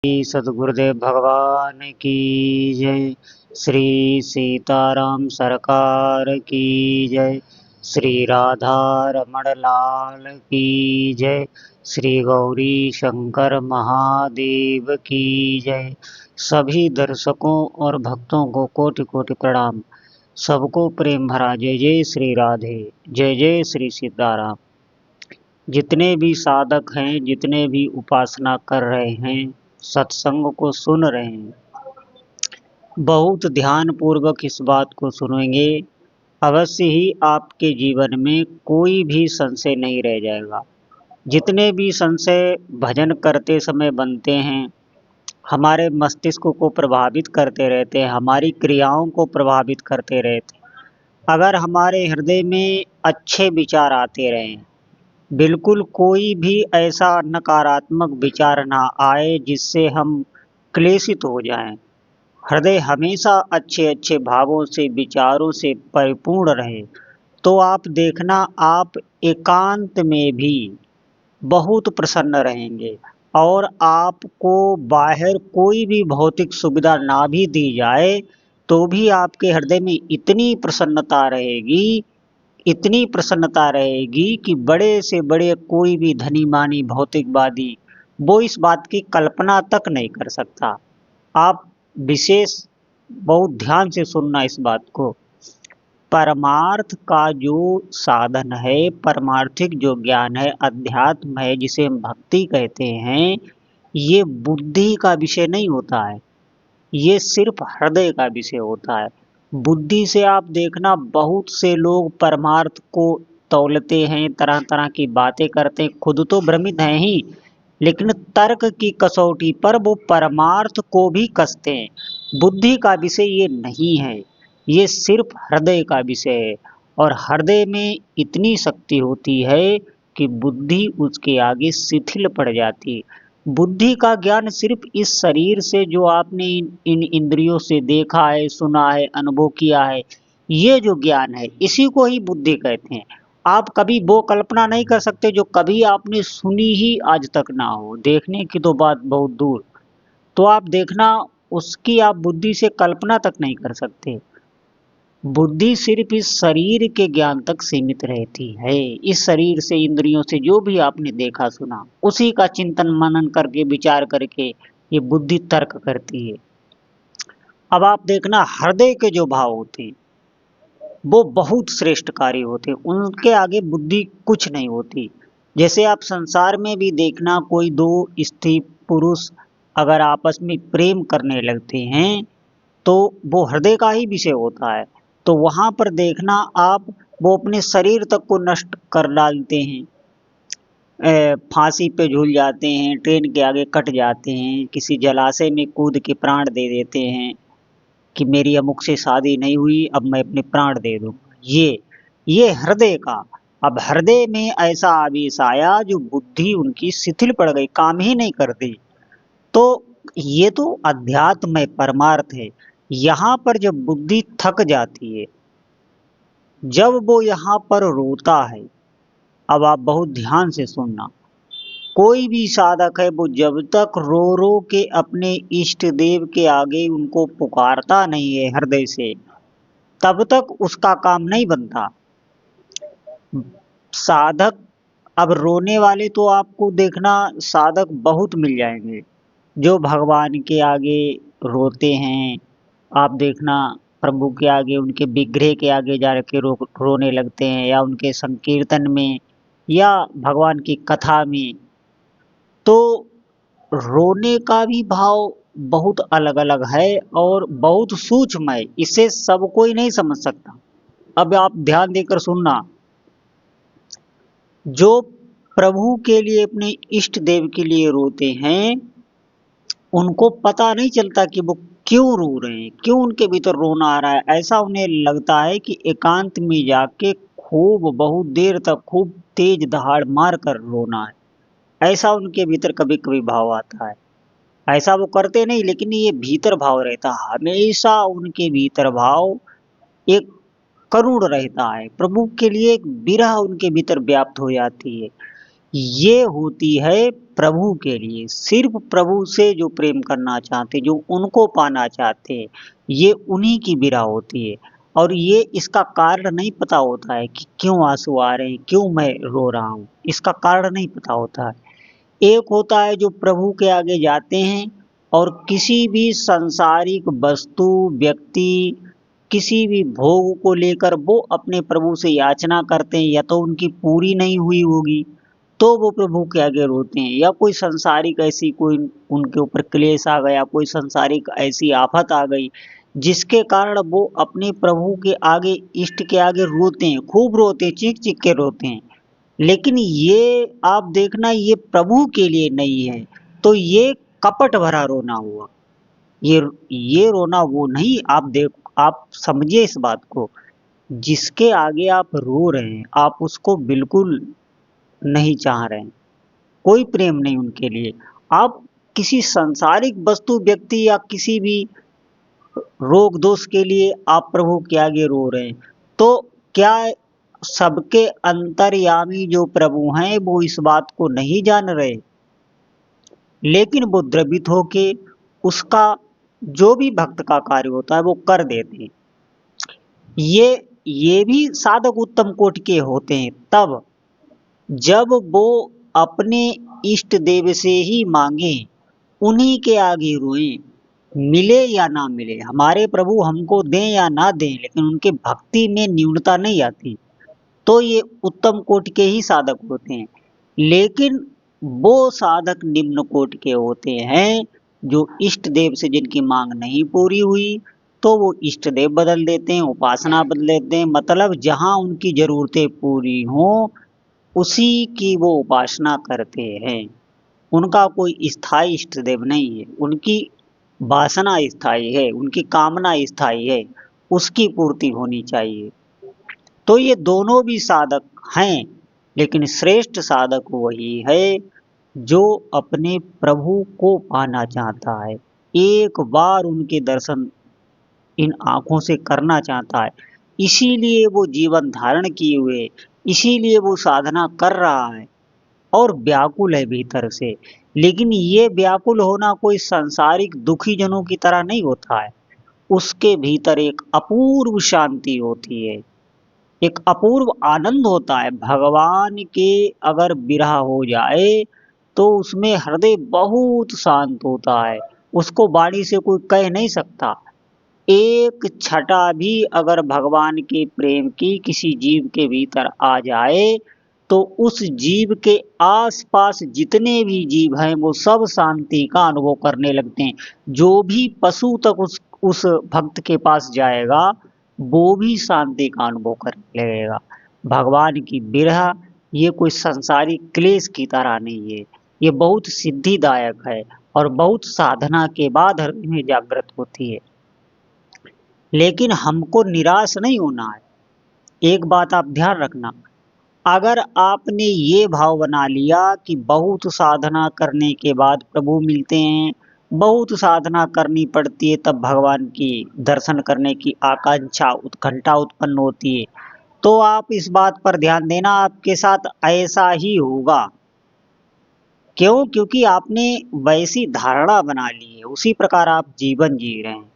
सदगुरुदेव भगवान की जय। श्री सीताराम सरकार की जय। श्री राधा रमण लाल की जय। श्री गौरी शंकर महादेव की जय। सभी दर्शकों और भक्तों को कोटि कोटि प्रणाम। सबको प्रेम भरा जय जय श्री राधे, जय जय श्री सीताराम। जितने भी साधक हैं, जितने भी उपासना कर रहे हैं, सत्संग को सुन रहे हैं, बहुत ध्यान पूर्वक इस बात को सुनेंगे, अवश्य ही आपके जीवन में कोई भी संशय नहीं रह जाएगा। जितने भी संशय भजन करते समय बनते हैं, हमारे मस्तिष्क को प्रभावित करते रहते हैं, हमारी क्रियाओं को प्रभावित करते रहते हैं। अगर हमारे हृदय में अच्छे विचार आते रहें, बिल्कुल कोई भी ऐसा नकारात्मक विचार ना आए जिससे हम क्लेशित हो जाएं। हृदय हमेशा अच्छे अच्छे भावों से, विचारों से परिपूर्ण रहे, तो आप देखना, आप एकांत में भी बहुत प्रसन्न रहेंगे। और आपको बाहर कोई भी भौतिक सुविधा ना भी दी जाए तो भी आपके हृदय में इतनी प्रसन्नता रहेगी, इतनी प्रसन्नता रहेगी कि बड़े से बड़े कोई भी धनी मानी भौतिकवादी वो इस बात की कल्पना तक नहीं कर सकता। आप विशेष बहुत ध्यान से सुनना इस बात को। परमार्थ का जो साधन है, परमार्थिक जो ज्ञान है, अध्यात्म है, जिसे हम भक्ति कहते हैं, ये बुद्धि का विषय नहीं होता है, ये सिर्फ हृदय का विषय होता है। बुद्धि से आप देखना, बहुत से लोग परमार्थ को तौलते हैं, तरह तरह की बातें करते हैं, खुद तो भ्रमित हैं ही, लेकिन तर्क की कसौटी पर वो परमार्थ को भी कसते हैं। बुद्धि का विषय ये नहीं है, ये सिर्फ हृदय का विषय है। और हृदय में इतनी शक्ति होती है कि बुद्धि उसके आगे शिथिल पड़ जाती है। बुद्धि का ज्ञान सिर्फ इस शरीर से, जो आपने इन इंद्रियों से देखा है, सुना है, अनुभव किया है, ये जो ज्ञान है, इसी को ही बुद्धि कहते हैं। आप कभी वो कल्पना नहीं कर सकते जो कभी आपने सुनी ही आज तक ना हो, देखने की तो बात बहुत दूर। तो आप देखना, उसकी आप बुद्धि से कल्पना तक नहीं कर सकते। बुद्धि सिर्फ इस शरीर के ज्ञान तक सीमित रहती है। इस शरीर से, इंद्रियों से जो भी आपने देखा सुना, उसी का चिंतन मनन करके, विचार करके ये बुद्धि तर्क करती है। अब आप देखना, हृदय के जो भाव होते हैं वो बहुत श्रेष्ठकारी होते हैं, उनके आगे बुद्धि कुछ नहीं होती। जैसे आप संसार में भी देखना, कोई दो स्त्री पुरुष अगर आपस में प्रेम करने लगते हैं तो वो हृदय का ही विषय होता है। तो वहां पर देखना आप, वो अपने शरीर तक को नष्ट कर डालते हैं, फांसी पे झूल जाते हैं, ट्रेन के आगे कट जाते हैं, किसी जलाशय में कूद के प्राण दे देते हैं कि मेरी अमुक से शादी नहीं हुई, अब मैं अपने प्राण दे दूं। ये हृदय का। अब हृदय में ऐसा आवेश आया जो बुद्धि उनकी शिथिल पड़ गई, काम ही नहीं करती। तो ये तो अध्यात्म है, परमार्थ है। यहाँ पर जब बुद्धि थक जाती है, जब वो यहाँ पर रोता है, अब आप बहुत ध्यान से सुनना, कोई भी साधक है, वो जब तक रो रो के अपने इष्ट देव के आगे उनको पुकारता नहीं है हृदय से, तब तक उसका काम नहीं बनता। साधक, अब रोने वाले तो आपको देखना साधक बहुत मिल जाएंगे जो भगवान के आगे रोते हैं। आप देखना, प्रभु के आगे, उनके विग्रह के आगे जा के रोने लगते हैं, या उनके संकीर्तन में, या भगवान की कथा में। तो रोने का भी भाव बहुत अलग अलग है और बहुत सूक्ष्म है, इसे सब कोई नहीं समझ सकता। अब आप ध्यान देकर सुनना, जो प्रभु के लिए, अपने इष्ट देव के लिए रोते हैं, उनको पता नहीं चलता कि वो क्यों रो रहे हैं, क्यों उनके भीतर रोना आ रहा है। ऐसा उन्हें लगता है कि एकांत में जाके खूब बहुत देर तक खूब तेज दहाड़ मार कर रोना है। ऐसा उनके भीतर कभी कभी भाव आता है। ऐसा वो करते नहीं, लेकिन ये भीतर भाव रहता है, हमेशा उनके भीतर भाव एक करुण रहता है। प्रभु के लिए एक विरह उनके भीतर व्याप्त हो जाती है ये होती है प्रभु के लिए। सिर्फ प्रभु से जो प्रेम करना चाहते, जो उनको पाना चाहते हैं, ये उन्हीं की विरह होती है। और ये इसका कारण नहीं पता होता है कि क्यों आंसू आ रहे हैं, क्यों मैं रो रहा हूँ, इसका कारण नहीं पता होता है। एक होता है जो प्रभु के आगे जाते हैं और किसी भी सांसारिक वस्तु, व्यक्ति, किसी भी भोग को लेकर वो अपने प्रभु से याचना करते हैं, या तो उनकी पूरी नहीं हुई होगी तो वो प्रभु के आगे रोते हैं, या कोई संसारिक ऐसी कोई उनके ऊपर क्लेश आ गया, कोई संसारिक ऐसी आफत आ गई जिसके कारण वो अपने प्रभु के आगे, इष्ट के आगे रोते हैं, खूब रोते हैं, चीख चीख के रोते हैं। लेकिन ये आप देखना, ये प्रभु के लिए नहीं है, तो ये कपट भरा रोना हुआ। ये रोना वो नहीं। आप समझिए इस बात को। जिसके आगे आप रो रहे हैं, आप उसको बिल्कुल नहीं चाह रहे हैं, कोई प्रेम नहीं उनके लिए। आप किसी सांसारिक वस्तु, व्यक्ति या किसी भी रोग दोष के लिए आप प्रभु के आगे रो रहे हैं, तो क्या सबके अंतर्यामी जो प्रभु हैं वो इस बात को नहीं जान रहे? लेकिन वो द्रवित होके उसका जो भी भक्त का कार्य होता है वो कर देते हैं। ये भी साधक उत्तम कोटि के होते हैं तब जब वो अपने इष्ट देव से ही मांगे, उन्हीं के आगे रोए, मिले या ना मिले, हमारे प्रभु हमको दें या ना दें, लेकिन उनके भक्ति में न्यूनता नहीं आती, तो ये उत्तम कोटि के ही साधक होते हैं। लेकिन वो साधक निम्न कोटि के होते हैं जो इष्ट देव से जिनकी मांग नहीं पूरी हुई, तो वो इष्ट देव बदल देते हैं, उपासना बदल देते हैं, मतलब जहाँ उनकी जरूरतें पूरी हों उसी की वो उपासना करते हैं। उनका कोई स्थायी इष्ट देव नहीं है, उनकी वासना स्थायी है, उनकी कामना स्थायी है, उसकी पूर्ति होनी चाहिए। तो ये दोनों भी साधक हैं, लेकिन श्रेष्ठ साधक वही है जो अपने प्रभु को पाना चाहता है, एक बार उनके दर्शन इन आंखों से करना चाहता है। इसीलिए वो जीवन धारण किए हुए, इसीलिए वो साधना कर रहा है और व्याकुल है भीतर से। लेकिन ये व्याकुल होना कोई सांसारिक दुखी जनों की तरह नहीं होता है, उसके भीतर एक अपूर्व शांति होती है, एक अपूर्व आनंद होता है। भगवान के अगर विरह हो जाए तो उसमें हृदय बहुत शांत होता है, उसको वाणी से कोई कह नहीं सकता। एक छटा भी अगर भगवान के प्रेम की किसी जीव के भीतर आ जाए तो उस जीव के आसपास जितने भी जीव हैं वो सब शांति का अनुभव करने लगते हैं। जो भी पशु तक उस भक्त के पास जाएगा वो भी शांति का अनुभव करने लगेगा। भगवान की विरह ये कोई संसारिक क्लेश की तरह नहीं है, ये बहुत सिद्धिदायक है और बहुत साधना के बाद हृदय में जागृत होती है। लेकिन हमको निराश नहीं होना है। एक बात आप ध्यान रखना, अगर आपने ये भाव बना लिया कि बहुत साधना करने के बाद प्रभु मिलते हैं, बहुत साधना करनी पड़ती है तब भगवान की दर्शन करने की आकांक्षा, उत्कंठा उत्पन्न होती है, तो आप इस बात पर ध्यान देना आपके साथ ऐसा ही होगा। क्यों? क्योंकि आपने वैसी धारणा बना ली है, उसी प्रकार आप जीवन जी रहे हैं।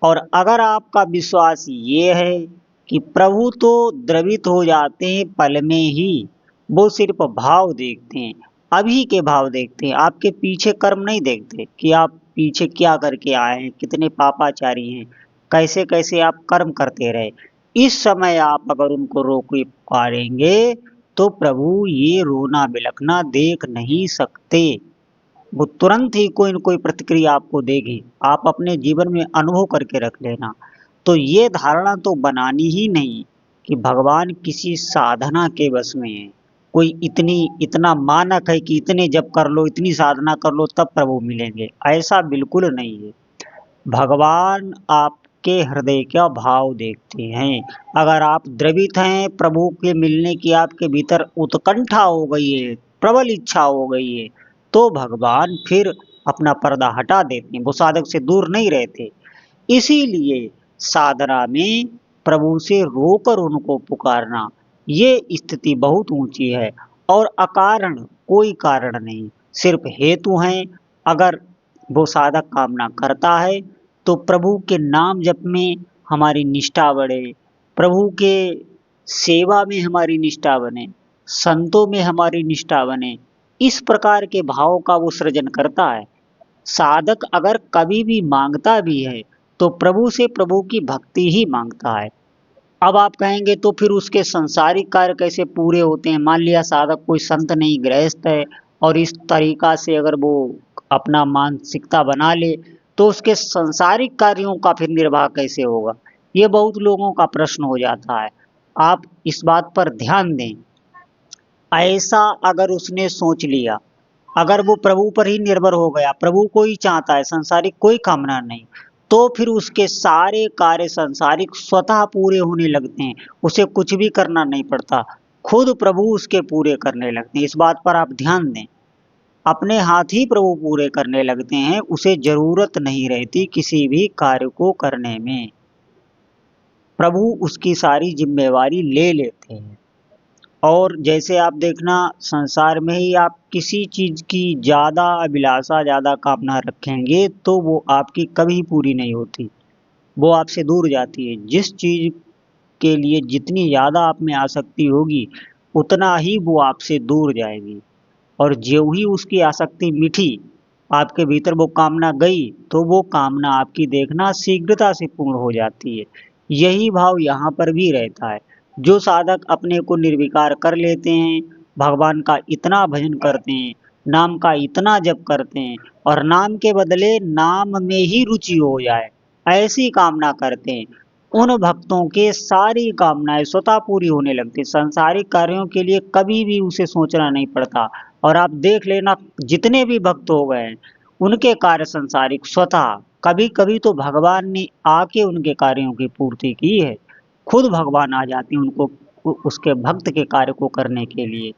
और अगर आपका विश्वास ये है कि प्रभु तो द्रवित हो जाते हैं पल में ही, वो सिर्फ भाव देखते हैं, अभी के भाव देखते हैं, आपके पीछे कर्म नहीं देखते कि आप पीछे क्या करके आए हैं, कितने पापाचारी हैं, कैसे कैसे आप कर्म करते रहे। इस समय आप अगर उनको रोक पाएंगे तो प्रभु ये रोना बिलखना देख नहीं सकते, वो तुरंत ही कोई न कोई प्रतिक्रिया आपको देगी, आप अपने जीवन में अनुभव करके रख लेना। तो ये धारणा तो बनानी ही नहीं कि भगवान किसी साधना के वश में है, कोई इतना मानक है कि इतने जप कर लो, इतनी साधना कर लो तब प्रभु मिलेंगे, ऐसा बिल्कुल नहीं है। भगवान आपके हृदय का भाव देखते हैं। अगर आप द्रवित हैं, प्रभु के मिलने की आपके भीतर उत्कंठा हो गई है, प्रबल इच्छा हो गई है, तो भगवान फिर अपना पर्दा हटा देते हैं, वो साधक से दूर नहीं रहते। इसीलिए साधना में प्रभु से रोकर उनको पुकारना, ये स्थिति बहुत ऊंची है। और अकारण कोई कारण नहीं, सिर्फ हेतु हैं। अगर वो साधक कामना करता है तो प्रभु के नाम जप में हमारी निष्ठा बढ़े, प्रभु के सेवा में हमारी निष्ठा बने, संतों में हमारी निष्ठा बने, इस प्रकार के भाव का वो सृजन करता है। साधक अगर कभी भी मांगता भी है तो प्रभु से प्रभु की भक्ति ही मांगता है। अब आप कहेंगे तो फिर उसके संसारिक कार्य कैसे पूरे होते हैं? मान लिया साधक कोई संत नहीं, गृहस्थ है, और इस तरीका से अगर वो अपना मानसिकता बना ले तो उसके संसारिक कार्यों का फिर निर्वाह कैसे होगा? ये बहुत लोगों का प्रश्न हो जाता है। आप इस बात पर ध्यान दें। ऐसा अगर उसने सोच लिया, अगर वो प्रभु पर ही निर्भर हो गया, प्रभु को ही चाहता है, संसारिक कोई कामना नहीं, तो फिर उसके सारे कार्य संसारिक स्वतः पूरे होने लगते हैं, उसे कुछ भी करना नहीं पड़ता, खुद प्रभु उसके पूरे करने लगते हैं। इस बात पर आप ध्यान दें, अपने हाथ ही प्रभु पूरे करने लगते हैं, उसे जरूरत नहीं रहती किसी भी कार्य को करने में, प्रभु उसकी सारी जिम्मेवारी ले लेते हैं। और जैसे आप देखना, संसार में ही आप किसी चीज की ज्यादा अभिलाषा, ज्यादा कामना रखेंगे तो वो आपकी कभी पूरी नहीं होती, वो आपसे दूर जाती है। जिस चीज के लिए जितनी ज्यादा आप में आसक्ति होगी उतना ही वो आपसे दूर जाएगी, और ज्यों ही उसकी आसक्ति मिटी, आपके भीतर वो कामना गई, तो वो कामना आपकी देखना शीघ्रता से पूर्ण हो जाती है। यही भाव यहाँ पर भी रहता है। जो साधक अपने को निर्विकार कर लेते हैं, भगवान का इतना भजन करते हैं, नाम का इतना जप करते हैं, और नाम के बदले नाम में ही रुचि हो जाए, ऐसी कामना करते हैं, उन भक्तों के सारी कामनाएं स्वतः पूरी होने लगती। संसारिक कार्यों के लिए कभी भी उसे सोचना नहीं पड़ता। और आप देख लेना, जितने भी भक्त हो गए हैं उनके कार्य संसारिक स्वतः, कभी कभी तो भगवान ने आके उनके कार्यों की पूर्ति की है, खुद भगवान आ जाते हैं उनको उसके भक्त के कार्य को करने के लिए।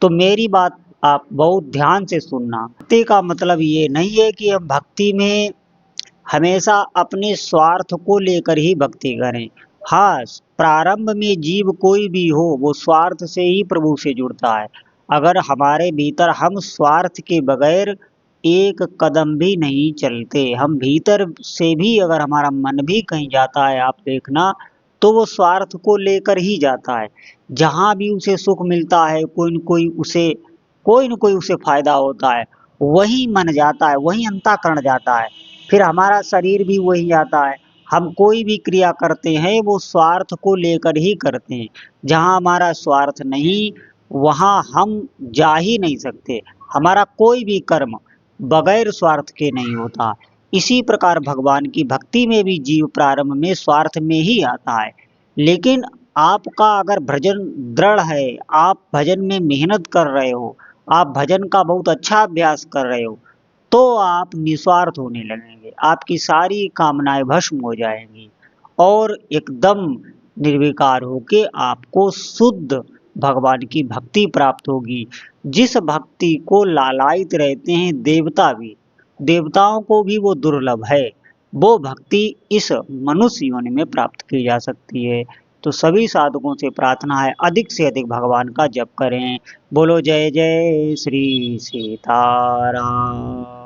तो मेरी बात आप बहुत ध्यान से सुनना, भक्ति का मतलब ये नहीं है कि हम भक्ति में हमेशा अपने स्वार्थ को लेकर ही भक्ति करें। हाँ, प्रारंभ में जीव कोई भी हो वो स्वार्थ से ही प्रभु से जुड़ता है। अगर हमारे भीतर हम स्वार्थ के बगैर एक कदम भी नहीं चलते, हम भीतर से भी अगर हमारा मन भी कहीं जाता है, आप देखना, तो वो स्वार्थ को लेकर ही जाता है। जहाँ भी उसे सुख मिलता है, कोई न कोई उसे फायदा होता है, वही मन जाता है, वही अंतःकरण जाता है, फिर हमारा शरीर भी वही जाता है। हम कोई भी क्रिया करते हैं वो स्वार्थ को लेकर ही करते हैं। जहाँ हमारा स्वार्थ नहीं, वहाँ हम जा ही नहीं सकते। हमारा कोई भी कर्म बगैर स्वार्थ के नहीं होता। इसी प्रकार भगवान की भक्ति में भी जीव प्रारंभ में स्वार्थ में ही आता है, लेकिन आपका अगर भजन दृढ़ है, आप भजन में मेहनत कर रहे हो, आप भजन का बहुत अच्छा अभ्यास कर रहे हो, तो आप निस्वार्थ होने लगेंगे, आपकी सारी कामनाएं भस्म हो जाएंगी, और एकदम निर्विकार होके आपको शुद्ध भगवान की भक्ति प्राप्त होगी। जिस भक्ति को लालायित रहते हैं देवता भी, देवताओं को भी वो दुर्लभ है, वो भक्ति इस मनुष्य योनि में प्राप्त की जा सकती है। तो सभी साधकों से प्रार्थना है, अधिक से अधिक भगवान का जप करें। बोलो जय जय श्री सीताराम।